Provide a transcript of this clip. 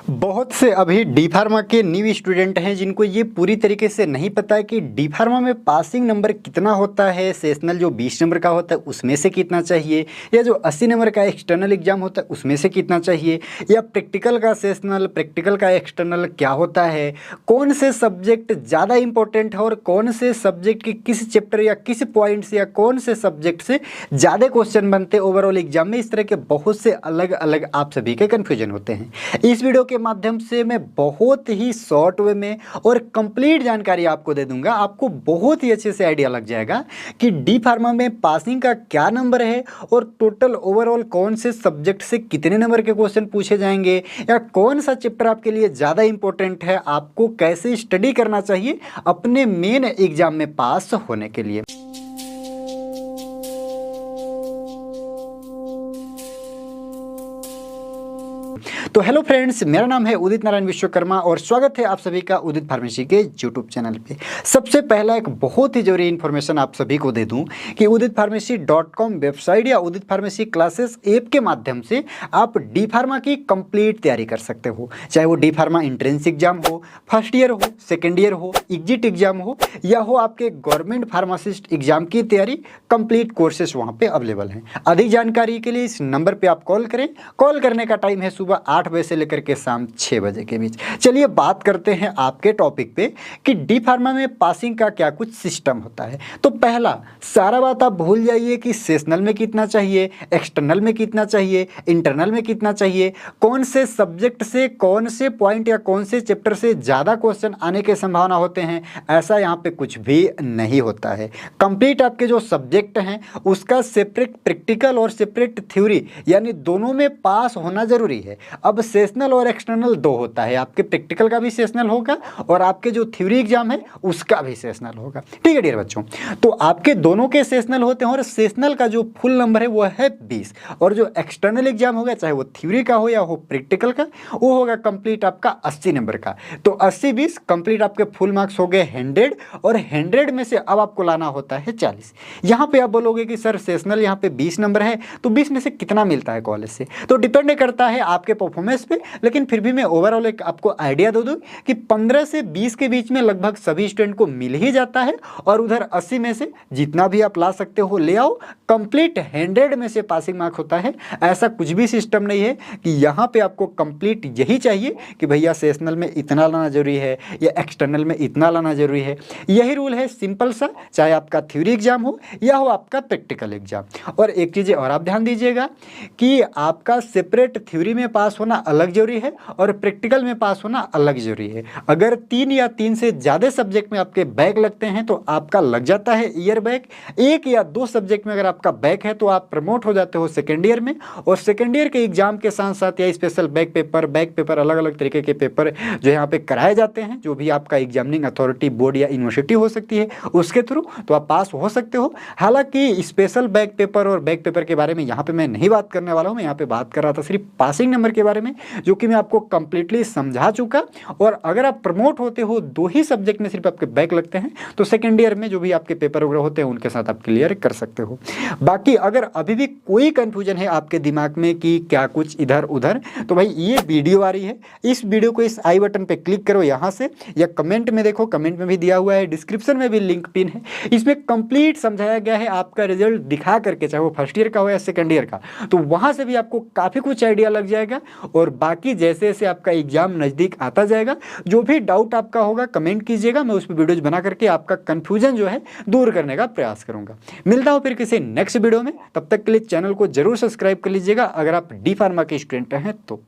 बहुत से अभी डी फार्मा के न्यू स्टूडेंट हैं जिनको ये पूरी तरीके से नहीं पता है कि डी फार्मा में पासिंग नंबर कितना होता है। सेशनल जो 20 नंबर का होता है उसमें से कितना चाहिए, या जो 80 नंबर का एक्सटर्नल एग्जाम होता है उसमें से कितना चाहिए, या प्रैक्टिकल का सेशनल, प्रैक्टिकल का एक्सटर्नल क्या होता है, कौन से सब्जेक्ट ज़्यादा इंपॉर्टेंट है और कौन से सब्जेक्ट के किस चैप्टर या किस पॉइंट से या कौन से सब्जेक्ट से ज़्यादा क्वेश्चन बनते ओवरऑल एग्जाम में। इस तरह के बहुत से अलग अलग आप सभी के कन्फ्यूजन होते हैं। इस वीडियो के माध्यम से मैं बहुत ही शॉर्ट वे में और कंप्लीट जानकारी आपको दे दूंगा। आपको बहुत ही अच्छे से आइडिया लग जाएगा कि डी फार्मा में पासिंग का क्या नंबर है और टोटल ओवरऑल कौन से सब्जेक्ट से कितने नंबर के क्वेश्चन पूछे जाएंगे, या कौन सा चैप्टर आपके लिए ज़्यादा इंपॉर्टेंट है, आपको कैसे स्टडी करना चाहिए अपने मेन एग्जाम में पास होने के लिए। तो हेलो फ्रेंड्स, मेरा नाम है उदित नारायण विश्वकर्मा और स्वागत है आप सभी का उदित फार्मेसी के यूट्यूब चैनल पे। सबसे पहला एक बहुत ही जरूरी इन्फॉर्मेशन आप सभी को दे दूं कि uditpharmacy.com वेबसाइट या उदित फार्मेसी क्लासेस ऐप के माध्यम से आप डी फार्मा की कंप्लीट तैयारी कर सकते हो। चाहे वो डी फार्मा एंट्रेंस एग्जाम हो, फर्स्ट ईयर हो, सेकेंड ईयर हो, एग्जिट एग्जाम हो, या हो आपके गवर्नमेंट फार्मासिस्ट एग्जाम की तैयारी, कंप्लीट कोर्सेस वहाँ पे अवेलेबल हैं। अधिक जानकारी के लिए इस नंबर पर आप कॉल करें। कॉल करने का टाइम है सुबह 8 बजे से लेकर के शाम 6 बजे के बीच। चलिए बात करते हैं आपके टॉपिक पे कि डी फार्मा में पासिंग का क्या कुछ सिस्टम होता है। तो पहला सारा बात आप भूल जाइए कि सेशनल में कितना चाहिए, एक्सटर्नल में कितना चाहिए, इंटरनल में कितना चाहिए, कौन से सब्जेक्ट से कौन से पॉइंट या कौन से चैप्टर से ज़्यादा क्वेश्चन आने के संभावना होते हैं। ऐसा यहाँ पे कुछ भी नहीं होता है। कंप्लीट आपके जो सब्जेक्ट हैं उसका सेपरेट प्रैक्टिकल और सेपरेट थ्योरी यानी दोनों में पास होना जरूरी है। अब सेशनल और एक्सटर्नल दो होता है, आपके प्रैक्टिकल का भी सेशनल होगा और आपके जो थ्योरी एग्जाम है उसका भी सेशनल होगा। ठीक है डियर बच्चों, तो आपके दोनों के सेशनल होते हैं और सेशनल का जो फुल नंबर है वो है 20 और जो एक्सटर्नल एग्जाम होगा चाहे वो थ्योरी का हो या हो प्रैक्टिकल का, वो होगा कंप्लीट आपका 80 नंबर का। तो 80-20 कंप्लीट आपके फुल मार्क्स हो गए 100 और 100 में से अब आपको लाना होता है 40। यहाँ पे आप बोलोगे कि सर सेशनल यहाँ पे 20 नंबर है तो 20 में से कितना मिलता है कॉलेज से, तो डिपेंड करता है आपके परफॉर्मेंस पे, लेकिन फिर भी मैं ओवरऑल एक आपको आइडिया दे दूं कि 15 से 20 के बीच में लगभग सभी स्टूडेंट को मिल ही जाता है और उधर 80 में से जितना भी आप ला सकते हो ले आओ। कंप्लीट 100 में से पासिंग मार्क होता है। ऐसा कुछ भी सिस्टम नहीं है कि यहाँ पे आपको कंप्लीट यही चाहिए कि भैया सेशनल में इतना लाना जरूरी है या एक्सटर्नल में इतना लाना जरूरी है। यही रूल है सिंपल सा, चाहे आपका थ्योरी एग्जाम हो या हो आपका प्रैक्टिकल एग्जाम। और एक चीज़ और आप ध्यान दीजिएगा कि आपका सेपरेट थ्योरी में पास होना अलग जरूरी है और प्रैक्टिकल में पास होना अलग जरूरी है। अगर 3 या 3 से ज़्यादा सब्जेक्ट में आपके बैक लगते हैं तो आपका लग जाता है ईयर बैक। 1 या 2 सब्जेक्ट में अगर आपका बैक है तो आप प्रमोट हो जाते हो सेकेंड ईयर में, और सेकेंड ईयर के एग्जाम के साथ साथ या स्पेशल बैक पेपर अलग अलग तरीके के पेपर जो यहाँ पे कराए जाते हैं, जो भी आपका एग्जामिनिंग अथॉरिटी बोर्ड या यूनिवर्सिटी हो सकती है उसके थ्रू, तो आप पास हो सकते हो। हालांकि स्पेशल बैक पेपर और बैक पेपर के बारे में यहाँ पे मैं नहीं बात करने वाला हूँ। मैं यहाँ पे बात कर रहा था सिर्फ पासिंग नंबर के बारे में, जो कि मैं आपको कंप्लीटली समझा चुका। और अगर आप प्रमोट होते हो 2 ही सब्जेक्ट में सिर्फ आपके बैक लगते हैं तो सेकेंड ईयर में जो भी आपके पेपर वगैरह होते हैं उनके साथ आप क्लियर कर सकते हो। बाकी अगर अभी भी कोई कंफ्यूजन है आपके दिमाग में कि क्या कुछ इधर उधर, तो भाई ये वीडियो आ रही है, इस वीडियो को इस आई बटन पे क्लिक करो यहाँ से, या कमेंट में देखो, कमेंट में भी दिया हुआ है, डिस्क्रिप्शन में भी लिंक पिन है। इसमें कंप्लीट समझाया गया है आपका रिजल्ट दिखा करके, चाहे वो फर्स्ट ईयर का हो या सेकेंड ईयर का, तो वहाँ से भी आपको काफ़ी कुछ आइडिया लग जाएगा। और बाकी जैसे जैसे आपका एग्जाम नज़दीक आता जाएगा, जो भी डाउट आपका होगा कमेंट कीजिएगा, मैं उस पर वीडियोज बना करके आपका कंफ्यूजन जो है दूर करने का प्रयास करूंगा। मिलता हूं फिर किसी नेक्स्ट वीडियो में, तब तक के लिए चैनल को जरूर सब्सक्राइब कर लीजिएगा अगर आप डी फार्मा के स्टूडेंट हैं तो।